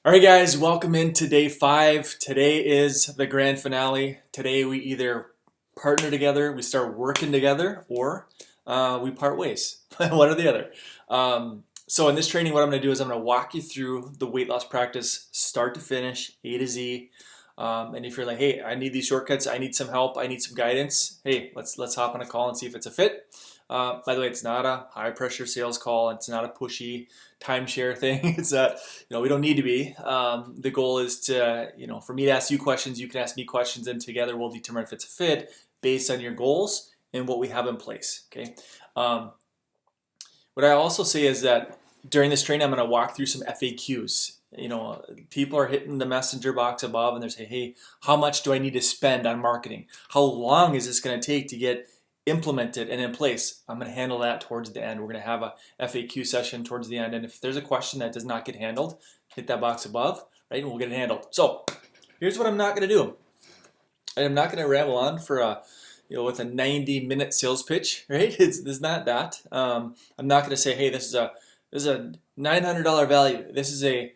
All right, guys, welcome into day 5. Today is the grand finale. Today we either partner together, we start working together, or we part ways. One or the other. So in this training, what I'm going to do is I'm going to walk you through the weight loss practice, start to finish, A to Z. And if you're like, hey, I need these shortcuts, I need some help, I need some guidance, hey, let's hop on a call and see if it's a fit. By the way, it's not a high pressure sales call. It's not a pushy timeshare thing. It's not, we don't need to be. The goal is to, for me to ask you questions, you can ask me questions, and together we'll determine if it's a fit based on your goals and what we have in place. Okay. What I also say is that during this training, I'm going to walk through some FAQs. People are hitting the messenger box above and they're saying, hey, how much do I need to spend on marketing? How long is this going to take to get implemented and in place? I'm going to handle that towards the end. We're going to have a FAQ session towards the end. And if there's a question that does not get handled, hit that box above, right? And we'll get it handled. So here's what I'm not going to do. I am not going to ramble on for with a 90-minute sales pitch, right? It's not that. I'm not going to say, hey, this is a $900 value. This is a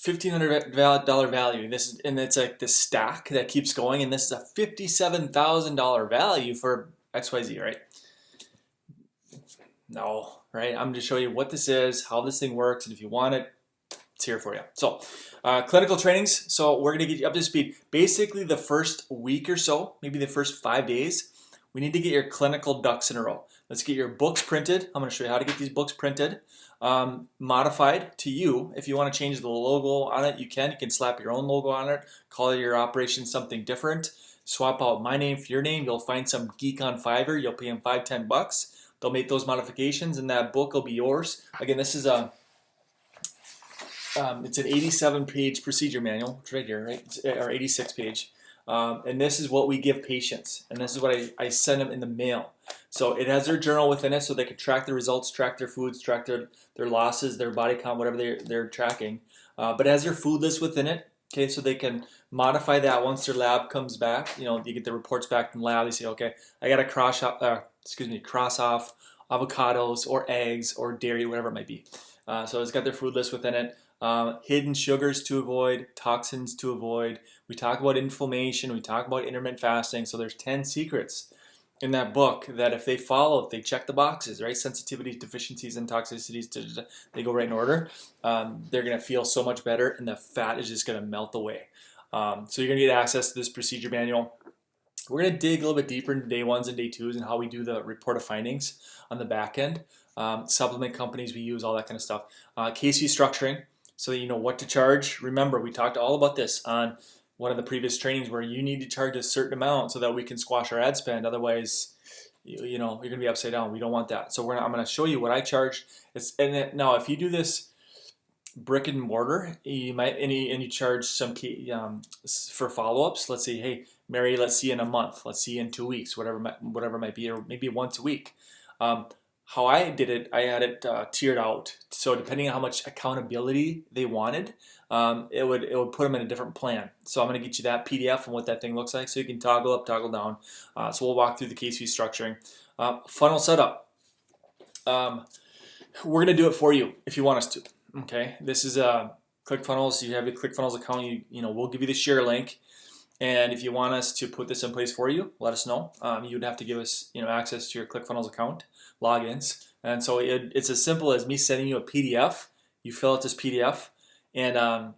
$1,500 value. And it's like this stack that keeps going. And this is a $57,000 value for XYZ, right? No, right? I'm going to show you what this is, how this thing works, and if you want it, it's here for you. So, clinical trainings. So we're going to get you up to speed. Basically, the first week or so, maybe the first 5 days, we need to get your clinical ducks in a row. Let's get your books printed. I'm going to show you how to get these books printed, modified to you. If you want to change the logo on it, you can. You can slap your own logo on it, call your operation something different. Swap out my name for your name. You'll find some geek on Fiverr. You'll pay him $5-10. They'll make those modifications, and that book will be yours. Again, this is it's an 87-page procedure manual. It's right here, right? Or 86-page. And this is what we give patients, and this is what I send them in the mail. So it has their journal within it, so they can track the results, track their foods, track their losses, their body count, whatever they're tracking. But it has their food list within it. Okay, so they can modify that once their lab comes back. You get the reports back from the lab. They say, okay, I got to cross off avocados or eggs or dairy, whatever it might be. So it's got their food list within it. Hidden sugars to avoid, toxins to avoid. We talk about inflammation. We talk about intermittent fasting. So there's 10 secrets in that book that if they follow, if they check the boxes, right? Sensitivities, deficiencies, and toxicities, they go right in order. They're going to feel so much better, and the fat is just going to melt away. So you're going to get access to this procedure manual. We're going to dig a little bit deeper into day 1s and day 2s and how we do the report of findings on the back end. Supplement companies we use, all that kind of stuff. Case fee structuring, so that you know what to charge. Remember, we talked all about this on one of the previous trainings where you need to charge a certain amount so that we can squash our ad spend. Otherwise, you're going to be upside down. We don't want that. So I'm going to show you what I charge. Now, if you do this brick and mortar, you might and you charge some for follow-ups. Let's say, hey, Mary, let's see you in a month. Let's see you in 2 weeks, whatever it might be, or maybe once a week. How I did it, I had it tiered out. So depending on how much accountability they wanted, it would put them in a different plan. So I'm going to get you that PDF and what that thing looks like, so you can toggle up, toggle down. So we'll walk through the case fee structuring. Funnel setup. We're going to do it for you if you want us to. Okay, this is ClickFunnels. You have your ClickFunnels account. We'll give you the share link. And if you want us to put this in place for you, let us know. You would have to give us, access to your ClickFunnels account, logins. And so it's as simple as me sending you a PDF. You fill out this PDF, and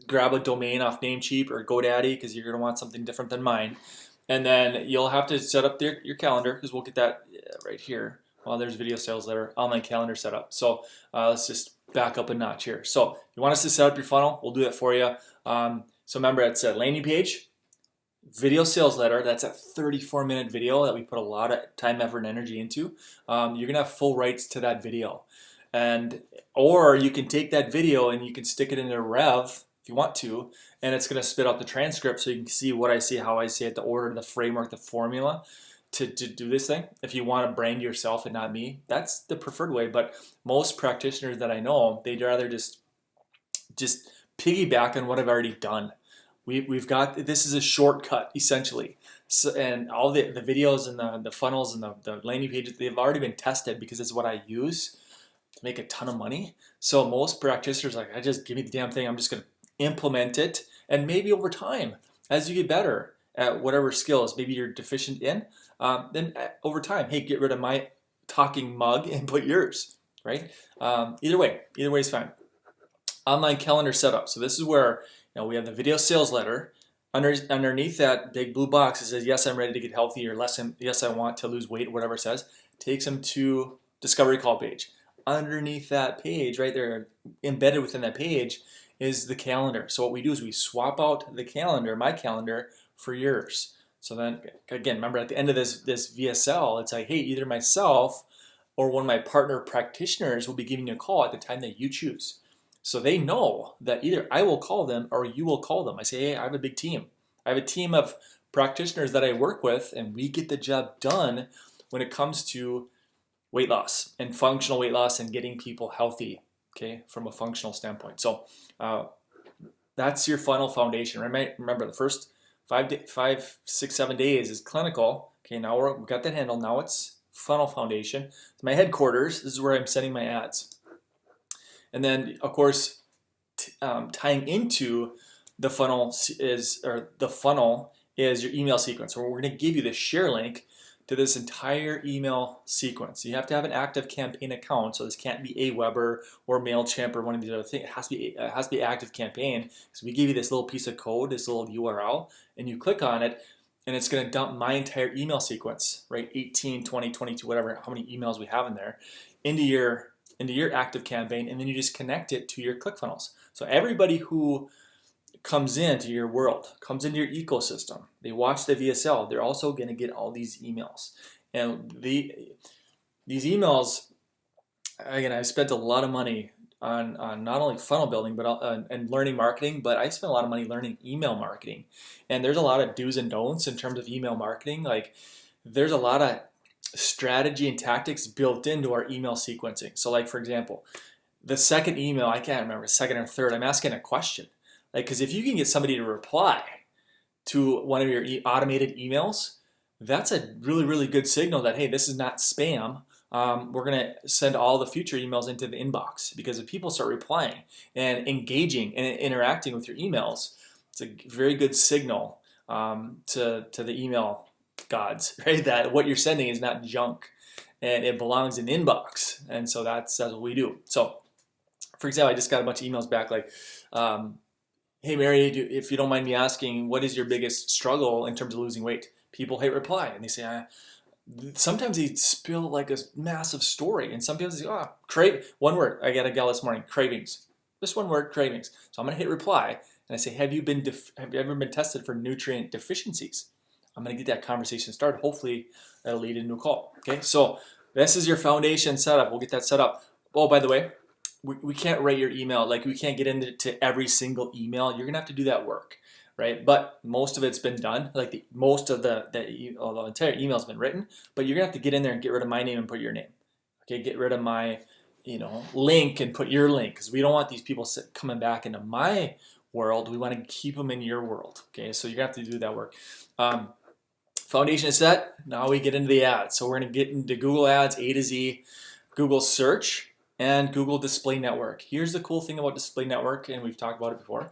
grab a domain off Namecheap or GoDaddy, because you're going to want something different than mine. And then you'll have to set up your calendar, because we'll get that right here. Well, there's video sales letter, online calendar setup. So let's just back up a notch here. So if you want us to set up your funnel, we'll do that for you. So remember, it's a landing page, video sales letter. That's a 34-minute video that we put a lot of time, effort, and energy into. You're going to have full rights to that video. Or you can take that video and you can stick it in a Rev if you want to, and it's going to spit out the transcript so you can see what I say, how I say it, the order, the framework, the formula to do this thing. If you want to brand yourself and not me, that's the preferred way. But most practitioners that I know, they'd rather just piggyback on what I've already done. We've got, this is a shortcut essentially. So, and all the videos and the funnels and the landing pages, they've already been tested because it's what I use. make a ton of money. So most practitioners are like, I just give me the damn thing. I'm just going to implement it. And maybe over time, as you get better at whatever skills maybe you're deficient in, then over time, hey, get rid of my talking mug and put yours, right? Either way is fine. Online calendar setup. So this is where we have the video sales letter. Underneath that big blue box, it says, yes, I'm ready to get healthy, or yes, I want to lose weight, whatever it says. Takes them to discovery call page. Underneath that page, right there, embedded within that page, is the calendar. So what we do is we swap out the calendar, my calendar, for yours. So then, again, remember at the end of this VSL, it's like, hey, either myself or one of my partner practitioners will be giving you a call at the time that you choose. So they know that either I will call them or you will call them. I say, hey, I have a big team. I have a team of practitioners that I work with, and we get the job done when it comes to weight loss and functional weight loss and getting people healthy, okay, from a functional standpoint. So that's your funnel foundation. Remember, the first 5, 6, 7 days is clinical. Okay, now we've got that handle. Now it's funnel foundation. It's my headquarters. This is where I'm sending my ads. And then, of course, tying into the funnel is your email sequence. So we're going to give you the share link to this entire email sequence. You have to have an active campaign account. So this can't be Aweber or MailChimp or one of these other things. It has to be active campaign. So we give you this little piece of code, this little URL, and you click on it, and it's going to dump my entire email sequence, right? 18, 20, 22, whatever, how many emails we have in there, into your active campaign, and then you just connect it to your ClickFunnels. So everybody who comes into your world, comes into your ecosystem, they watch the VSL, they're also going to get all these emails. And these emails, again, I've spent a lot of money on not only funnel building but and learning marketing, but I spent a lot of money learning email marketing. And there's a lot of do's and don'ts in terms of email marketing. Like, there's a lot of strategy and tactics built into our email sequencing. So like, for example, the second email, I can't remember, second or third, I'm asking a question. Like, because if you can get somebody to reply to one of your automated emails, that's a really, really good signal that, hey, this is not spam. We're going to send all the future emails into the inbox, because if people start replying and engaging and interacting with your emails, it's a very good signal to the email gods, right? That what you're sending is not junk and it belongs in inbox. And so that's what we do. So, for example, I just got a bunch of emails back like, hey, Mary, if you don't mind me asking, what is your biggest struggle in terms of losing weight? People hate reply, and they say, sometimes they spill like a massive story, and sometimes they say, one word. I got a gal this morning, cravings. Just one word, cravings. So I'm gonna hit reply, and I say, have you ever been tested for nutrient deficiencies? I'm gonna get that conversation started. Hopefully, that'll lead into a call. Okay, so this is your foundation setup. We'll get that set up. Oh, by the way, we can't rate your email. Like, we can't get into every single email. You're gonna have to do that work, right? But most of it's been done. Like most of the entire email's been written. But you're gonna have to get in there and get rid of my name and put your name. Okay, get rid of my link and put your link, because we don't want these people coming back into my world. We want to keep them in your world. Okay, so you're gonna have to do that work. Foundation is set. Now we get into the ads. So we're gonna get into Google Ads, A to Z, Google Search, and Google Display Network. Here's the cool thing about Display Network, and we've talked about it before.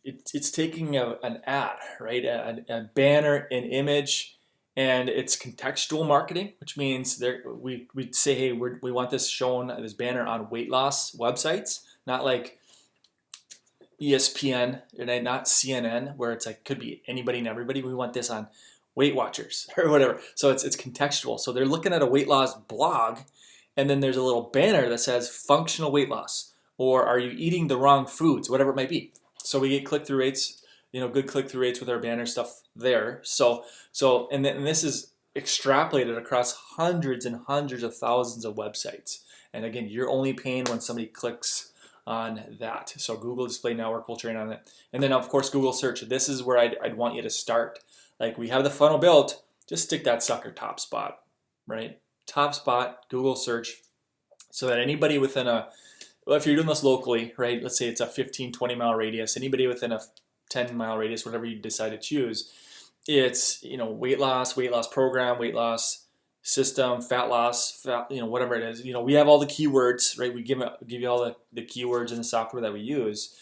It's taking an ad, right? A banner, an image, and it's contextual marketing, which means we say, hey, we want this shown, this banner on weight loss websites, not like ESPN, not CNN, where it's like could be anybody and everybody. We want this on Weight Watchers or whatever. So it's contextual. So they're looking at a weight loss blog, and then there's a little banner that says functional weight loss, or are you eating the wrong foods, whatever it might be. So we get click-through rates, good click-through rates with our banner stuff there. So and this is extrapolated across hundreds and hundreds of thousands of websites. And again, you're only paying when somebody clicks on that. So Google Display Network will train on it. And then of course Google Search. This is where I'd want you to start. Like, we have the funnel built, just stick that sucker top spot, right? Top spot, Google Search, so that anybody within if you're doing this locally, right? Let's say it's a 15, 20 mile radius, anybody within a 10 mile radius, whatever you decide to choose, it's, weight loss program, weight loss system, fat loss, fat, whatever it is. We have all the keywords, right? We give you all the keywords in the software that we use.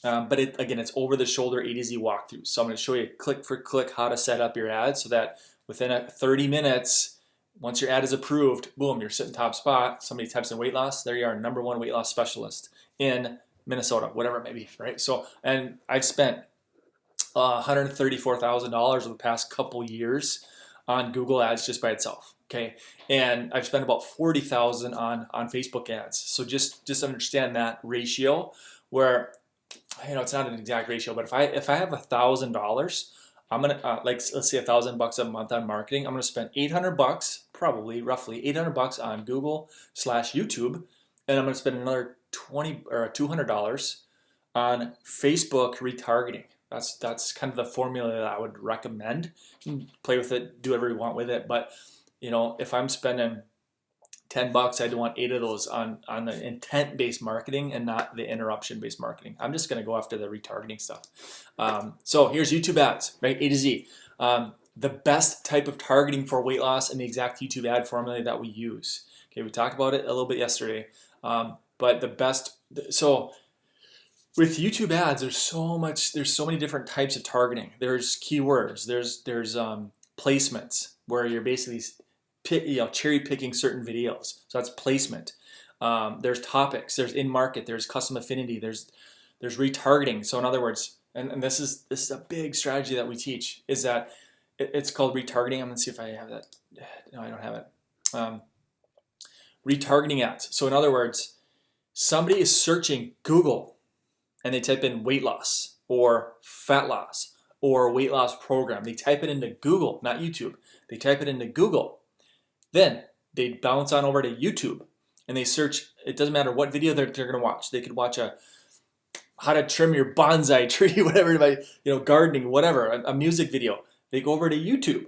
But again, it's over the shoulder A to Z walkthrough. So I'm going to show you click for click how to set up your ad so that within 30 minutes, once your ad is approved, boom, you're sitting top spot. Somebody types in weight loss, there you are, #1 weight loss specialist in Minnesota, whatever it may be, right? So, and I've spent $134,000 over the past couple years on Google ads just by itself. Okay, and I've spent about $40,000 on Facebook ads. So just understand that ratio, where it's not an exact ratio, but if I have $1,000, I'm gonna let's say $1,000 a month on marketing. I'm gonna spend $800, probably roughly $800 on Google/YouTube, and I'm gonna spend another $200 on Facebook retargeting. That's kind of the formula that I would recommend. You can play with it, do whatever you want with it, but if I'm spending $10, I'd want 8 of those on the intent-based marketing and not the interruption-based marketing. I'm just going to go after the retargeting stuff. So here's YouTube ads, right? A to Z. The best type of targeting for weight loss and the exact YouTube ad formula that we use. Okay, we talked about it a little bit yesterday, but the best. So with YouTube ads, there's so many different types of targeting. There's keywords. There's placements where you're basically cherry picking certain videos. So that's placement. There's topics. There's in market. There's custom affinity. There's retargeting. So in other words, and this is a big strategy that we teach, is that it's called retargeting. I'm gonna see if I have that. No, I don't have it. Retargeting ads. So in other words, somebody is searching Google and they type in weight loss or fat loss or weight loss program. They type it into Google, not YouTube. They type it into Google. Then they bounce on over to YouTube and they search. It doesn't matter what video they're going to watch. They could watch how to trim your bonsai tree, whatever, gardening, whatever, a music video. They go over to YouTube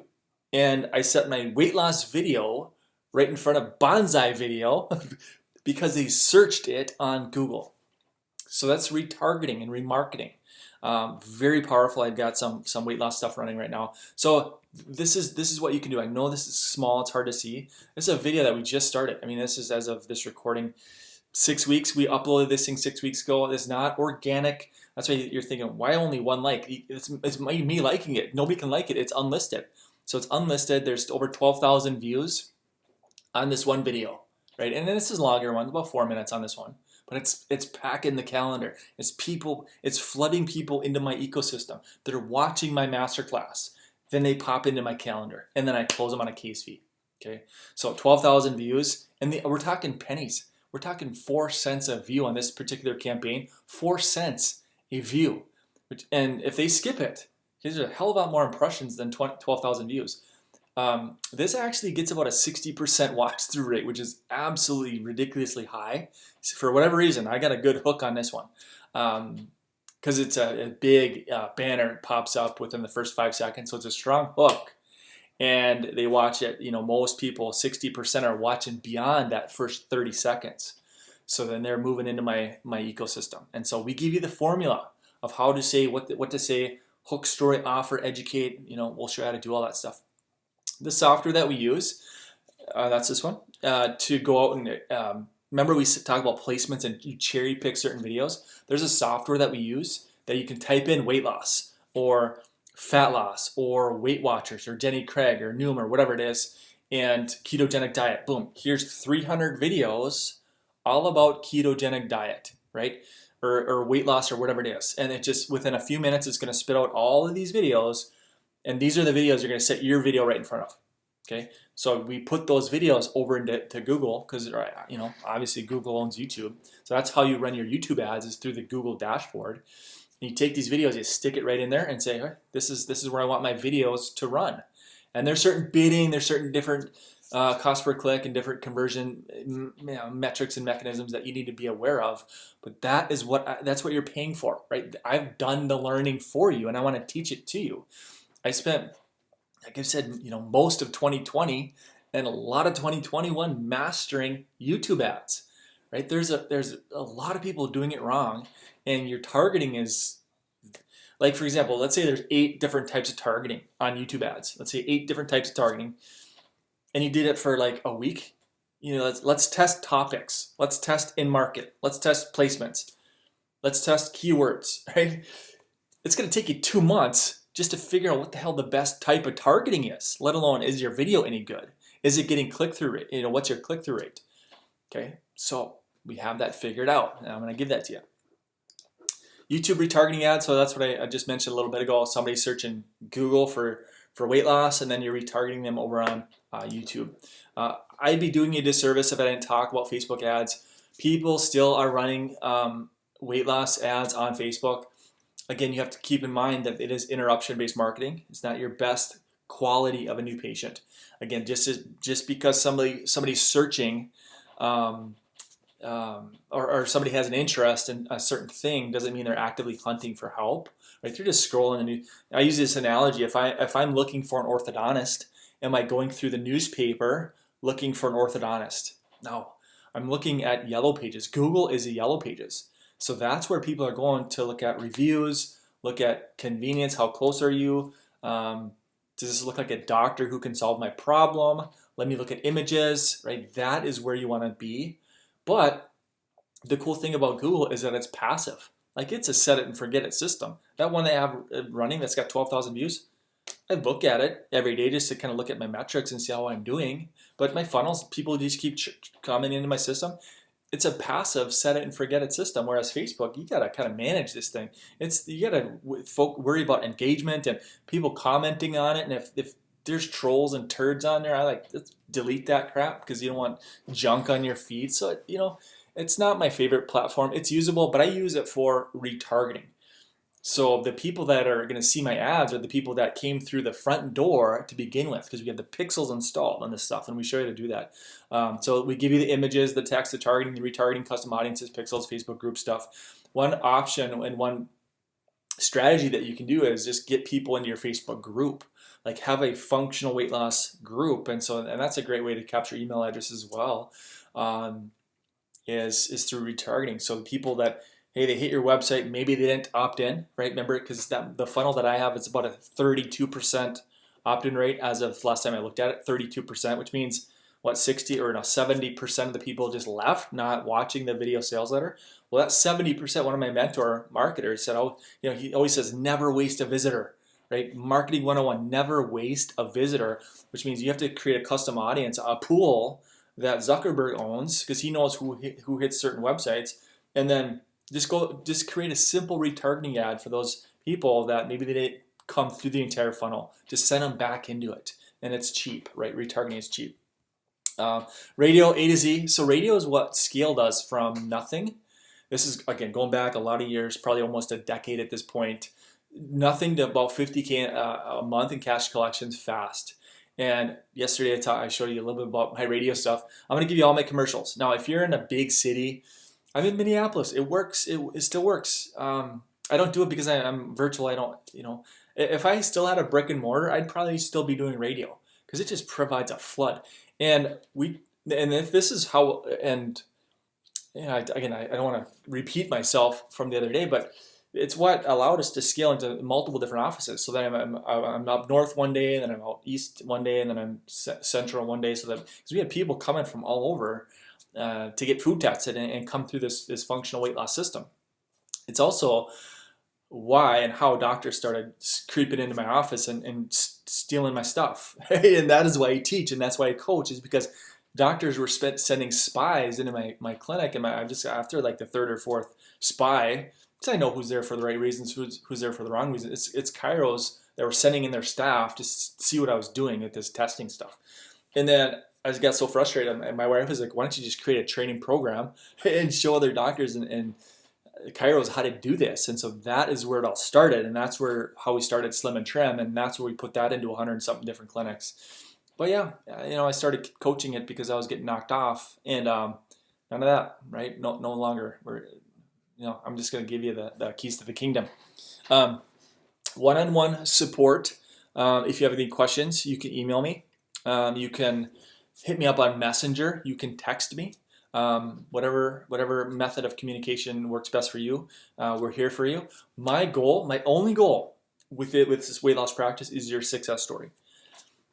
and I set my weight loss video right in front of bonsai video because they searched it on Google. So that's retargeting and remarketing. Very powerful. I've got some weight loss stuff running right now. So this is what you can do. I know this is small, it's hard to see. This is a video that we just started. I mean, this is as of this recording, 6 weeks. We uploaded this thing 6 weeks ago. It's not organic. That's why you're thinking, why only one like? It's me liking it. Nobody can like it. It's unlisted. So it's unlisted. There's over 12,000 views on this one video, right? And then this is a longer one, about 4 minutes on this one. But it's packing the calendar. It's flooding people into my ecosystem. They're watching my masterclass. Then they pop into my calendar, and then I close them on a case fee. Okay, so 12,000 views, and we're talking pennies. We're talking 4 cents a view on this particular campaign. 4 cents a view, and if they skip it, there's a hell of a lot more impressions than 12,000 views. This actually gets about a 60% watch through rate, which is absolutely ridiculously high. For whatever reason, I got a good hook on this one. Because it's a big banner pops up within the first 5 seconds, so it's a strong hook, and they watch it. Most people, 60% are watching beyond that first 30 seconds. So then they're moving into my ecosystem, and so we give you the formula of how to say what to say, hook, story, offer, educate. We'll show you how to do all that stuff. The software that we use, that's this one, to go out and remember we talk about placements and you cherry pick certain videos. There's a software that we use that you can type in weight loss or fat loss or Weight Watchers or Jenny Craig or Noom or whatever it is, and ketogenic diet. Boom, here's 300 videos all about ketogenic diet, right? Or weight loss or whatever it is. And it just, within a few minutes, it's going to spit out all of these videos. And these are the videos you're going to set your video right in front of. Okay, so we put those videos over into Google because obviously Google owns YouTube. So that's how you run your YouTube ads, is through the Google dashboard. And you take these videos, you stick it right in there, and say, hey, this is where I want my videos to run. And there's certain bidding, there's certain different cost per click and different conversion metrics and mechanisms that you need to be aware of. But that's what you're paying for, right? I've done the learning for you, and I want to teach it to you. I spent, like I said, most of 2020 and a lot of 2021 mastering YouTube ads, right? There's a lot of people doing it wrong, and your targeting is, like, for example, let's say there's 8 different types of targeting on YouTube ads. Let's say 8 different types of targeting, and you did it for like a week, let's test topics. Let's test in market. Let's test placements. Let's test keywords, right? It's going to take you 2 months just to figure out what the hell the best type of targeting is, let alone is your video any good? Is it getting click-through rate? What's your click-through rate? Okay, so we have that figured out, and I'm going to give that to you. YouTube retargeting ads, so that's what I just mentioned a little bit ago. Somebody's searching Google for weight loss, and then you're retargeting them over on YouTube. I'd be doing you a disservice if I didn't talk about Facebook ads. People still are running weight loss ads on Facebook. Again, you have to keep in mind that it is interruption-based marketing. It's not your best quality of a new patient. Again, just because somebody's searching or somebody has an interest in a certain thing doesn't mean they're actively hunting for help. Right? They're just scrolling. I use this analogy. If I'm looking for an orthodontist, am I going through the newspaper looking for an orthodontist? No, I'm looking at yellow pages. Google is a yellow pages. So that's where people are going to look at reviews, look at convenience, how close are you? Does this look like a doctor who can solve my problem? Let me look at images, right? That is where you want to be. But the cool thing about Google is that it's passive. Like it's a set it and forget it system. That one they have running that's got 12,000 views, I look at it every day just to kind of look at my metrics and see how I'm doing. But my funnels, people just keep coming into my system. It's a passive set it and forget it system. Whereas Facebook, you gotta kind of manage this thing. You gotta worry about engagement and people commenting on it. And if there's trolls and turds on there, let's delete that crap because you don't want junk on your feed. So it's not my favorite platform. It's usable, but I use it for retargeting. So the people that are going to see my ads are the people that came through the front door to begin with, because we have the pixels installed on this stuff, and we show you to do that. So we give you the images, the text, the targeting, the retargeting, custom audiences, pixels, Facebook group stuff. One option and one strategy that you can do is just get people into your Facebook group. Like have a functional weight loss group, and that's a great way to capture email addresses as well. Is through retargeting. So the people that, hey, they hit your website, maybe they didn't opt in, right? Remember, because the funnel that I have, it's about a 32% opt-in rate as of last time I looked at it, 32%, which means what, 70% of the people just left, not watching the video sales letter. Well, that 70%, one of my mentor marketers said, he always says, never waste a visitor, right? Marketing 101, never waste a visitor, which means you have to create a custom audience, a pool that Zuckerberg owns, because he knows who hits certain websites, and then just create a simple retargeting ad for those people that maybe they didn't come through the entire funnel. Just send them back into it, and it's cheap, right? Retargeting is cheap. Radio A to Z. So radio is what Scale does from nothing. This is, again, going back a lot of years, probably almost a decade at this point. Nothing to about $50K a month in cash collections fast. And yesterday I showed you a little bit about my radio stuff. I'm going to give you all my commercials. Now, if you're in a big city, I'm in Minneapolis. It works. It still works. I don't do it because I'm virtual. I don't, if I still had a brick and mortar, I'd probably still be doing radio because it just provides a flood. And if this is how, and again, I don't want to repeat myself from the other day, but it's what allowed us to scale into multiple different offices. So then I'm up north one day, and then I'm out east one day, and then I'm central one day. So that because we had people coming from all over to get food tested and come through this functional weight loss system. It's also why and how doctors started creeping into my office and stealing my stuff. And that is why I teach, and that's why I coach, is because doctors were sending spies into my clinic, and I'm just after like the third or fourth spy, because I know who's there for the right reasons, who's there for the wrong reasons. It's chiros that were sending in their staff to see what I was doing at this testing stuff. And then I just got so frustrated, and my wife was like, why don't you just create a training program and show other doctors and chiros how to do this? And so that is where it all started, and that's how we started Slim and Trim, and that's where we put that into 100 and something different clinics. But yeah, I started coaching it because I was getting knocked off, and none of that, right? No longer. I'm just going to give you the keys to the kingdom. One-on-one support. If you have any questions, you can email me. You can hit me up on Messenger. You can text me. Whatever method of communication works best for you. We're here for you. My only goal with this weight loss practice is your success story,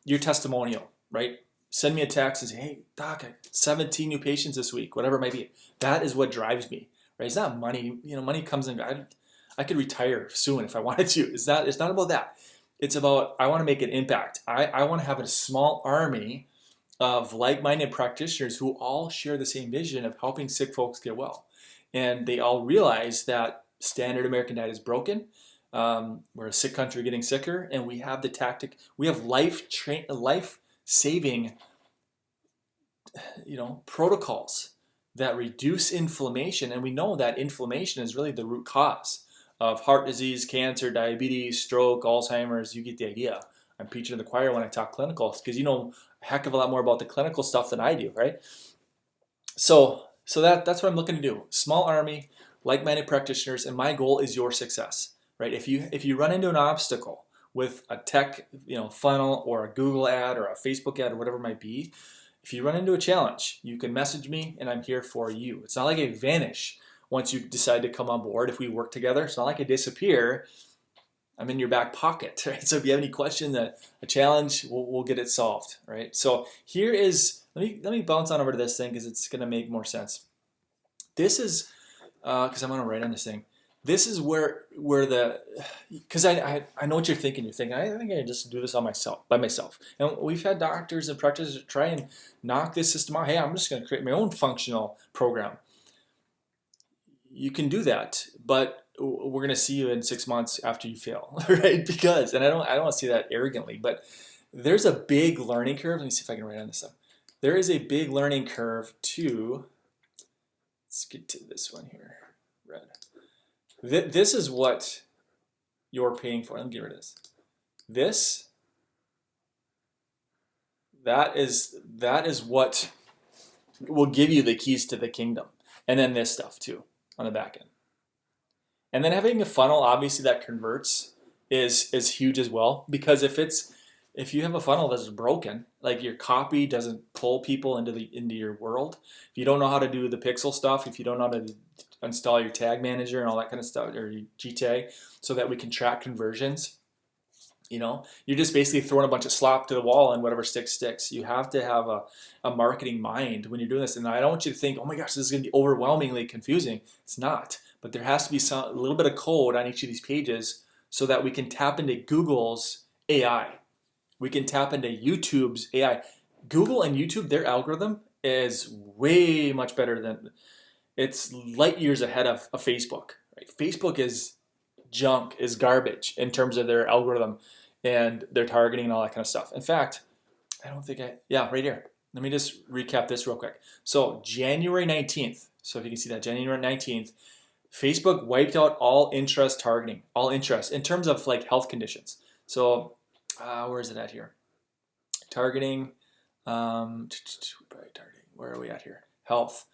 your testimonial, right? send me a text and say, hey, doc, I 17 new patients this week, whatever it might be. That is what drives me, right? It's not money. Money comes and I could retire soon if I wanted to. It's not about that. It's about, I want to make an impact. I want to have a small army of like-minded practitioners who all share the same vision of helping sick folks get well. And they all realize that standard American diet is broken. We're a sick country getting sicker, and we have the tactic. We have life-saving, protocols that reduce inflammation, and we know that inflammation is really the root cause of heart disease, cancer, diabetes, stroke, Alzheimer's. You get the idea. I'm preaching to the choir when I talk clinicals because you know a heck of a lot more about the clinical stuff than I do, right? So that's what I'm looking to do. Small army, like-minded practitioners, and my goal is your success, right? If you run into an obstacle with a tech, funnel or a Google ad or a Facebook ad or whatever it might be, if you run into a challenge, you can message me and I'm here for you. It's not like I vanish once you decide to come on board. If we work together, it's not like I disappear. I'm in your back pocket, right? So if you have any question, a challenge, we'll get it solved, right? So here is, let me bounce on over to this thing because it's going to make more sense. This is, because I'm going to write on this thing. This is where because I know what you're thinking. You're thinking, I think I can just do this by myself. And we've had doctors and practitioners try and knock this system out. Hey, I'm just going to create my own functional program. You can do that, but we're going to see you in 6 months after you fail, right? Because, and I don't want to say that arrogantly, but there's a big learning curve. Let me see if I can write on this stuff. There is a big learning curve to, let's get to this one here, red. This is what you're paying for. Let me get rid of this. That is what will give you the keys to the kingdom. And then this stuff too on the back end. And then having a funnel, obviously that converts is huge as well. Because if you have a funnel that's broken, like your copy doesn't pull people into your world, if you don't know how to do the pixel stuff, if you don't know how to install your tag manager and all that kind of stuff, or your GTag, so that we can track conversions, you're just basically throwing a bunch of slop to the wall and whatever sticks. You have to have a marketing mind when you're doing this. And I don't want you to think, oh my gosh, this is going to be overwhelmingly confusing. It's not. But there has to be a little bit of code on each of these pages so that we can tap into Google's AI. We can tap into YouTube's AI. Google and YouTube, their algorithm is way much better than, it's light years ahead of Facebook. Right? Facebook is junk, is garbage in terms of their algorithm and their targeting and all that kind of stuff. In fact, right here. Let me just recap this real quick. So January 19th, so if you can see that, January 19th, Facebook wiped out all interest targeting, all interest in terms of like health conditions. So where is it at here? Targeting, where are we at here? Health,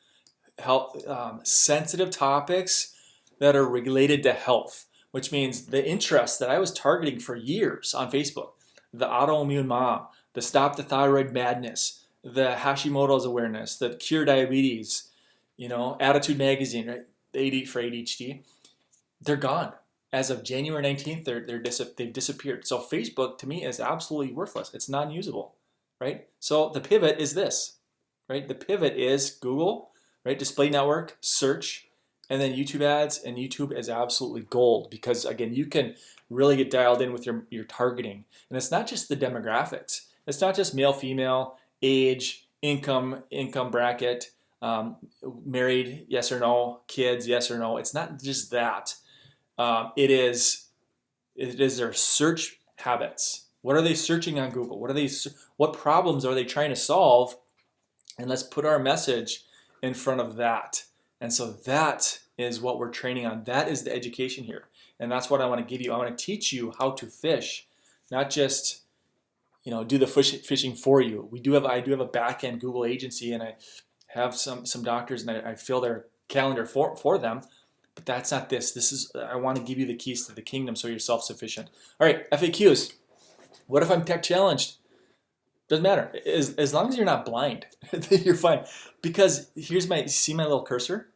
sensitive topics that are related to health, which means the interests that I was targeting for years on Facebook, the autoimmune mom, the stop the thyroid madness, the Hashimoto's awareness, the cure diabetes, Attitude Magazine, right? For ADHD, they're gone. As of January 19th, they've disappeared. So Facebook, to me, is absolutely worthless. It's non-usable, right? So the pivot is this, right? The pivot is Google, right? Display network, search, and then YouTube ads. And YouTube is absolutely gold because, again, you can really get dialed in with your targeting. And it's not just the demographics. It's not just male, female, age, income bracket, married, yes or no, kids, yes or no. It's not just that. It is their search habits. What are they searching on Google? What problems are they trying to solve? And let's put our message in front of that. And so that is what we're training on. That is the education here. And that's what I want to give you. I want to teach you how to fish, not just do the fishing for you. I do have a back-end Google agency, and I have some doctors, and I fill their calendar for them. But that's not this. I want to give you the keys to the kingdom so you're self-sufficient. All right, FAQs. What if I'm tech challenged? Doesn't matter. As long as you're not blind, you're fine. Because see my little cursor?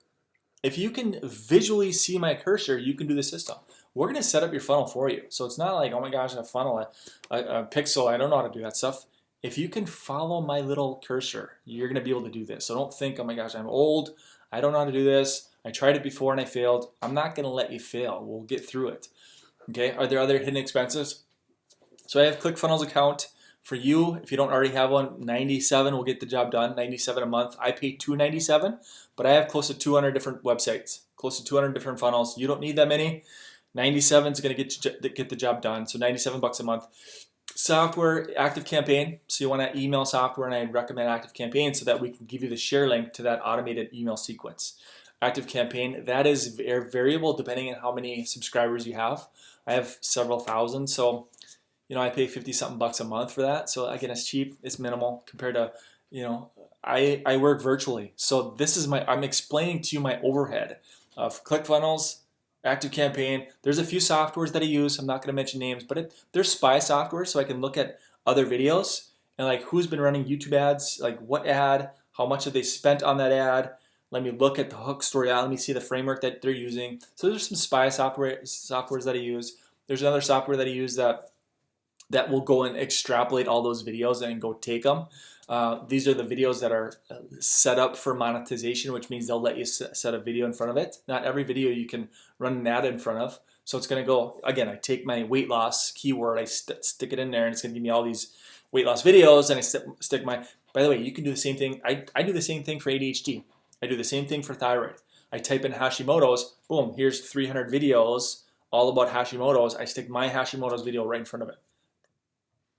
If you can visually see my cursor, you can do the system. We're going to set up your funnel for you. So it's not like, oh my gosh, a funnel, a pixel, I don't know how to do that stuff. if you can follow my little cursor, you're going to be able to do this. So don't think, oh my gosh, I'm old, I don't know how to do this, I tried it before and I failed. I'm not going to let you fail. We'll get through it. Okay, are there other hidden expenses? So I have ClickFunnels account. For you, if you don't already have one, 97 will get the job done, 97 a month. I pay $297, but I have close to 200 different websites, close to 200 different funnels. You don't need that many. 97 is going to get the job done, so 97 bucks a month. Software, ActiveCampaign. So you want to email software, and I recommend ActiveCampaign so that we can give you the share link to that automated email sequence. ActiveCampaign, that is variable depending on how many subscribers you have. I have several thousand, so I pay 50 something bucks a month for that. So again, it's cheap, it's minimal compared to, I work virtually. So this is I'm explaining to you my overhead of ClickFunnels, ActiveCampaign. There's a few softwares that I use. I'm not going to mention names, but there's spy software, so I can look at other videos and like who's been running YouTube ads, like what ad, how much have they spent on that ad. Let me look at the hook story out. Let me see the framework that they're using. So there's some spy softwares that I use. There's another software that I use that will go and extrapolate all those videos and go take them. These are the videos that are set up for monetization, which means they'll let you set a video in front of it. Not every video you can run an ad in front of. So it's going to go, again, I take my weight loss keyword, I stick it in there, and it's going to give me all these weight loss videos, and I stick my, by the way, you can do the same thing. I do the same thing for ADHD. I do the same thing for thyroid. I type in Hashimoto's, boom, here's 300 videos all about Hashimoto's. I stick my Hashimoto's video right in front of it.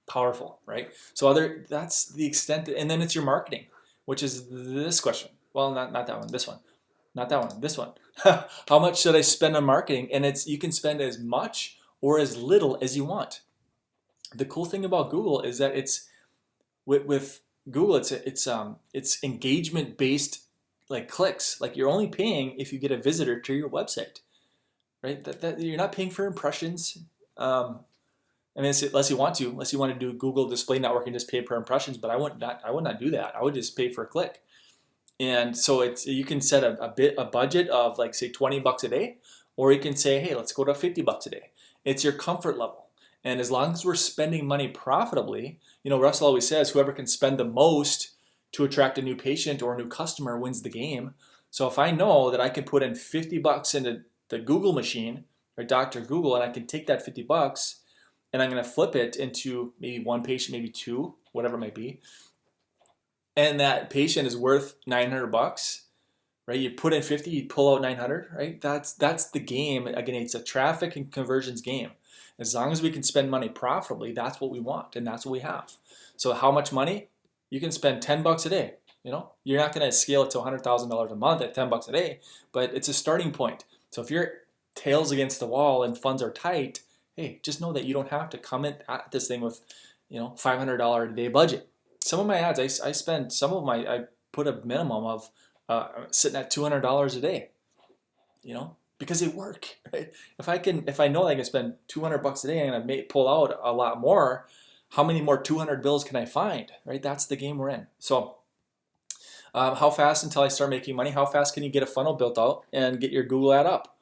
Powerful, right? So that's the extent, and then it's your marketing, which is this question. Well, not that one, this one. Not that one, this one. How much should I spend on marketing? And you can spend as much or as little as you want. The cool thing about Google is that it's with Google, it's engagement based, like clicks. Like you're only paying if you get a visitor to your website, right? That you're not paying for impressions. I mean, unless you want to do Google Display Network and just pay per impressions, but I would not do that. I would just pay for a click. And so you can set a budget of like say 20 bucks a day, or you can say, hey, let's go to 50 bucks a day. It's your comfort level. And as long as we're spending money profitably, Russell always says whoever can spend the most to attract a new patient or a new customer wins the game. So if I know that I can put in 50 bucks into the Google machine or Dr. Google, and I can take that 50 bucks and I'm going to flip it into maybe one patient, maybe two, whatever it might be, and that patient is worth 900 bucks, right? You put in 50, you pull out 900, right? That's the game. Again, it's a traffic and conversions game. As long as we can spend money profitably, that's what we want, and that's what we have. So how much money? You can spend 10 bucks a day. You're not going to scale it to $100,000 a month at 10 bucks a day, but it's a starting point. So if your tail's against the wall and funds are tight, hey, just know that you don't have to come at this thing with, $500 a day budget. Some of my ads, I put a minimum of sitting at $200 a day, because they work, right? If I know I can spend 200 bucks a day and I may pull out a lot more, how many more 200 bills can I find, right? That's the game we're in. So how fast until I start making money? How fast can you get a funnel built out and get your Google ad up?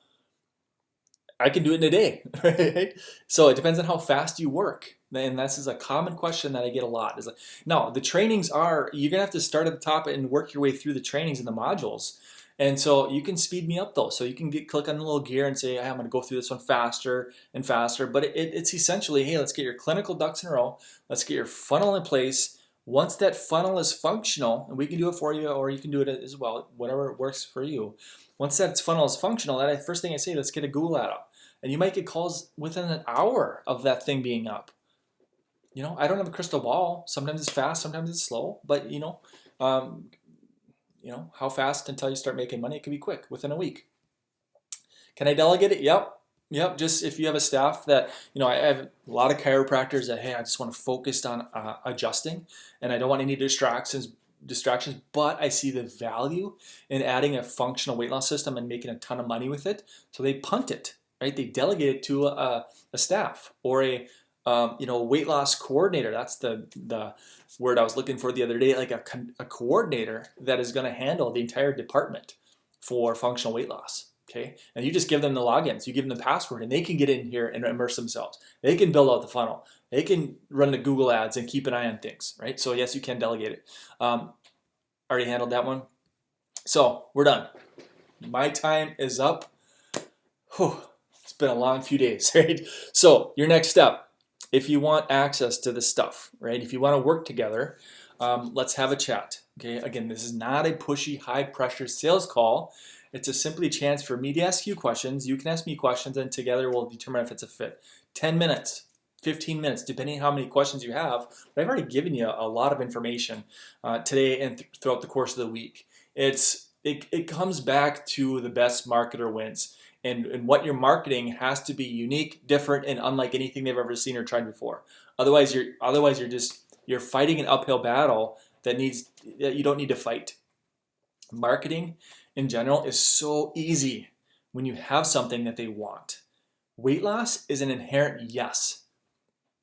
I can do it in a day, right? So it depends on how fast you work. And this is a common question that I get a lot. Now, the trainings you're going to have to start at the top and work your way through the trainings and the modules. And so you can speed me up though. So you can click on the little gear and say, hey, I'm going to go through this one faster and faster. But it's essentially, hey, let's get your clinical ducks in a row. Let's get your funnel in place. Once that funnel is functional, and we can do it for you, or you can do it as well, whatever works for you. Once that funnel is functional, that first thing I say, let's get a Google ad up. And you might get calls within an hour of that thing being up. I don't have a crystal ball. Sometimes it's fast, sometimes it's slow. But how fast until you start making money? It could be quick, within a week. Can I delegate it? Yep. Just if you have a staff that, I have a lot of chiropractors that, hey, I just want to focus on adjusting, and I don't want any distractions, but I see the value in adding a functional weight loss system and making a ton of money with it. So they punt it. Right? They delegate it to a staff or a weight loss coordinator. That's the word I was looking for the other day, like a coordinator that is going to handle the entire department for functional weight loss. Okay, and you just give them the logins, you give them the password, and they can get in here and immerse themselves. They can build out the funnel. They can run the Google ads and keep an eye on things, right? So yes, you can delegate it. Already handled that one. So we're done. My time is up. Whew, it's been a long few days, right? So your next step, if you want access to this stuff, right? If you want to work together, let's have a chat. Okay, again, this is not a pushy, high pressure sales call. It's a simply chance for me to ask you questions. You can ask me questions, and together we'll determine if it's a fit. 10 minutes, 15 minutes, depending on how many questions you have. But I've already given you a lot of information today and throughout the course of the week. It comes back to the best marketer wins. And what you're marketing has to be unique, different, and unlike anything they've ever seen or tried before. Otherwise, you're fighting an uphill battle that you don't need to fight. Marketing in general is so easy when you have something that they want. Weight loss is an inherent yes.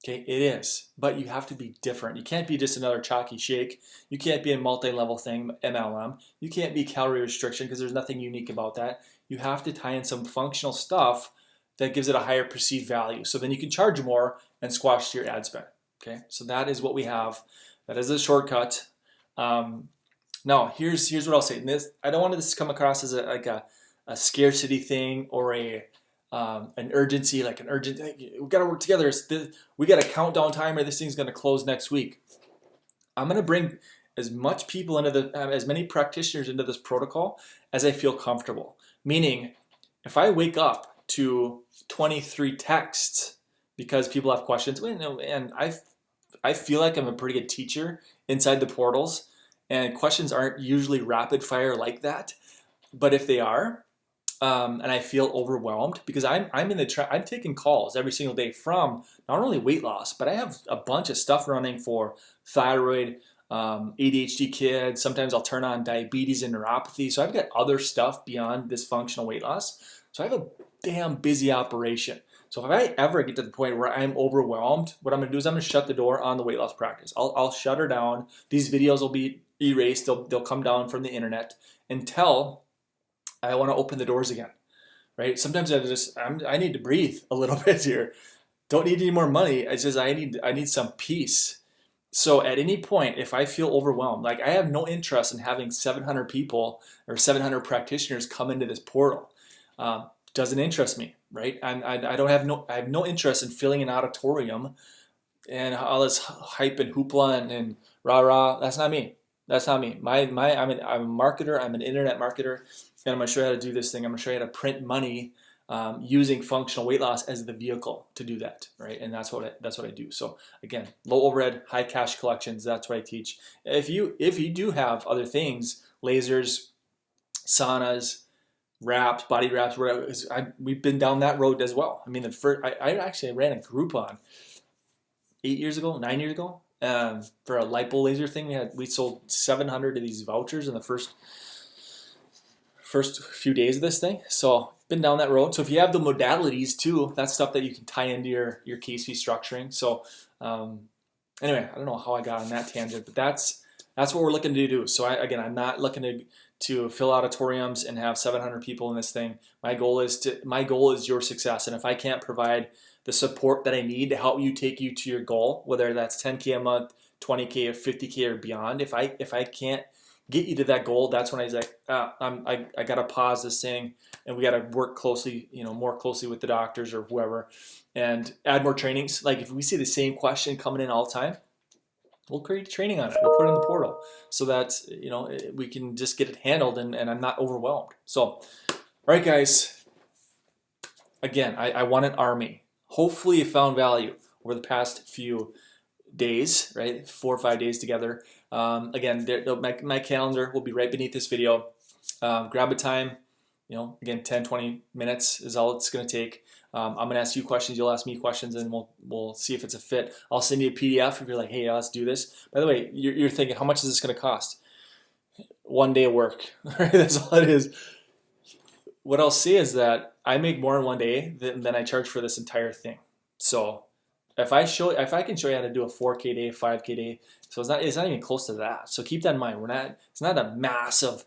Okay, it is, but you have to be different. You can't be just another chalky shake. You can't be a multi-level thing, MLM. You can't be calorie restriction because there's nothing unique about that. You have to tie in some functional stuff that gives it a higher perceived value. So then you can charge more and squash your ad spend. Okay, so that is what we have. That is a shortcut. Now, here's what I'll say. I don't want this to come across as a scarcity thing or an urgency, like an urgent. We got to work together. We got a countdown timer. This thing's going to close next week. I'm going to bring as much people as many practitioners into this protocol as I feel comfortable. Meaning, if I wake up to 23 texts because people have questions, and I feel like I'm a pretty good teacher inside the portals. And questions aren't usually rapid fire like that, but if they are, and I feel overwhelmed because I'm taking calls every single day from not only weight loss, but I have a bunch of stuff running for thyroid, ADHD kids. Sometimes I'll turn on diabetes and neuropathy. So I've got other stuff beyond this functional weight loss. So I have a damn busy operation. So if I ever get to the point where I'm overwhelmed, what I'm going to do is I'm going to shut the door on the weight loss practice. I'll shut her down. These videos will be erased. They'll come down from the internet until I want to open the doors again, right? Sometimes I need to breathe a little bit here. Don't need any more money. It's just I need some peace. So at any point, if I feel overwhelmed, like I have no interest in having 700 people or 700 practitioners come into this portal. Doesn't interest me, right? I have no interest in filling an auditorium and all this hype and hoopla and rah rah. That's not me. That's not me. I'm a marketer. I'm an internet marketer, and I'm gonna show you how to do this thing. I'm gonna show you how to print money using functional weight loss as the vehicle to do that, right? And that's what I do. So again, low overhead, high cash collections. That's what I teach. If you do have other things, lasers, saunas, wraps, body wraps, whatever. We've been down that road as well. I mean, I actually ran a Groupon 9 years ago, for a lipo laser thing. We sold 700 of these vouchers in the first few days of this thing. So been down that road. So if you have the modalities too, that's stuff that you can tie into your case fee structuring. So anyway, I don't know how I got on that tangent, but that's what we're looking to do. So I'm not looking to fill auditoriums and have 700 people in this thing. My goal is your success. And if I can't provide the support that I need to help you take you to your goal, whether that's 10K a month, 20K or 50K or beyond, if I can't get you to that goal, that's when I was like, I got to pause this thing and we got to work closely, more closely with the doctors or whoever and add more trainings. Like if we see the same question coming in all the time, we'll create training on it. We'll put it in the portal so that, we can just get it handled and I'm not overwhelmed. So, all right, guys, again, I want an army. Hopefully you found value over the past few days, right? 4 or 5 days together. Again, my calendar will be right beneath this video. Grab a time, again, 10, 20 minutes is all it's going to take. I'm going to ask you questions, you'll ask me questions, and we'll see if it's a fit. I'll send you a PDF if you're like, hey, let's do this. By the way, you're thinking, how much is this going to cost? 1 day of work, right? That's all it is. What I'll say is that I make more in 1 day than I charge for this entire thing. So if I can show you how to do a 4K day, 5K day, so it's not even close to that. So keep that in mind. It's not a massive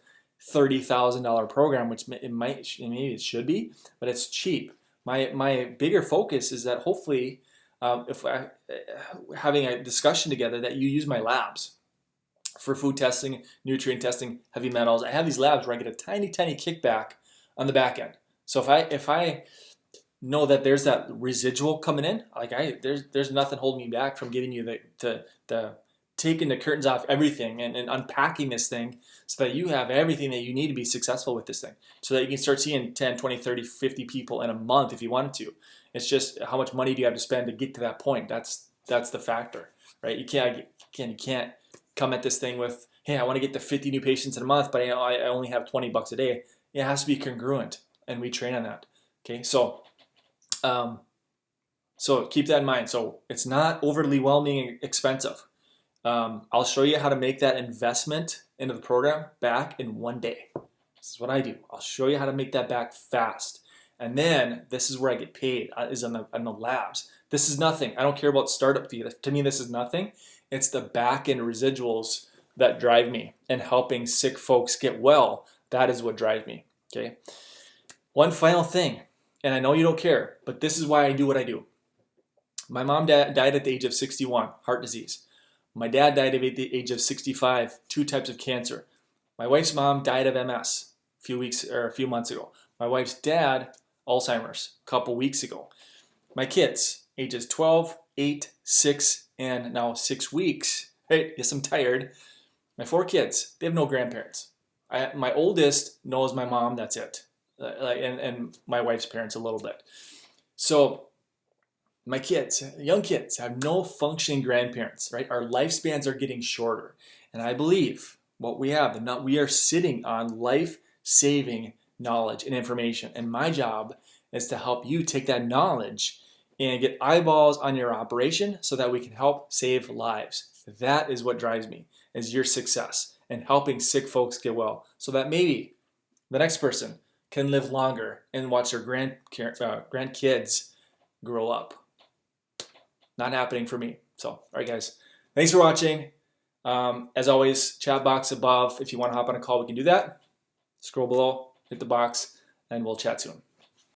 $30,000 program, which maybe it should be, but it's cheap. My bigger focus is that hopefully, if having a discussion together, that you use my labs for food testing, nutrient testing, heavy metals. I have these labs where I get a tiny kickback on the back end. So if I know that there's that residual coming in, like there's nothing holding me back from getting you the taking the curtains off everything and unpacking this thing so that you have everything that you need to be successful with this thing, so that you can start seeing 10, 20, 30, 50 people in a month if you wanted to. It's just how much money do you have to spend to get to that point. That's the factor, right? You can't come at this thing with, hey, I want to get to 50 new patients in a month, but I only have $20 a day. It has to be congruent, and we train on that. Okay, so keep that in mind. So it's not overly whelming expensive. I'll show you how to make that investment into the program back in 1 day. This is what I do. I'll show you how to make that back fast. And then this is where I get paid, is on the labs. This is nothing. I don't care about startup fee. To me, this is nothing. It's the back end residuals that drive me, and helping sick folks get well. That is what drives me. Okay. One final thing, and I know you don't care, but this is why I do what I do. My mom died at the age of 61, heart disease. My dad died at the age of 65, 2 types of cancer. My wife's mom died of MS a few months ago. My wife's dad, Alzheimer's, a couple weeks ago. My kids, ages 12, 8, 6, and now 6 weeks. Hey, yes, I'm tired. My 4 kids, they have no grandparents. My oldest knows my mom, that's it. And my wife's parents a little bit. So my kids, young kids, have no functioning grandparents, right? Our lifespans are getting shorter. And I believe what we have, we are sitting on life-saving knowledge and information. And my job is to help you take that knowledge and get eyeballs on your operation so that we can help save lives. That is what drives me, is your success and helping sick folks get well, so that maybe the next person can live longer and watch their grandkids grow up. Not happening for me. So, all right, guys, thanks for watching. As always, chat box above. If you want to hop on a call, we can do that. Scroll below, hit the box, and we'll chat soon.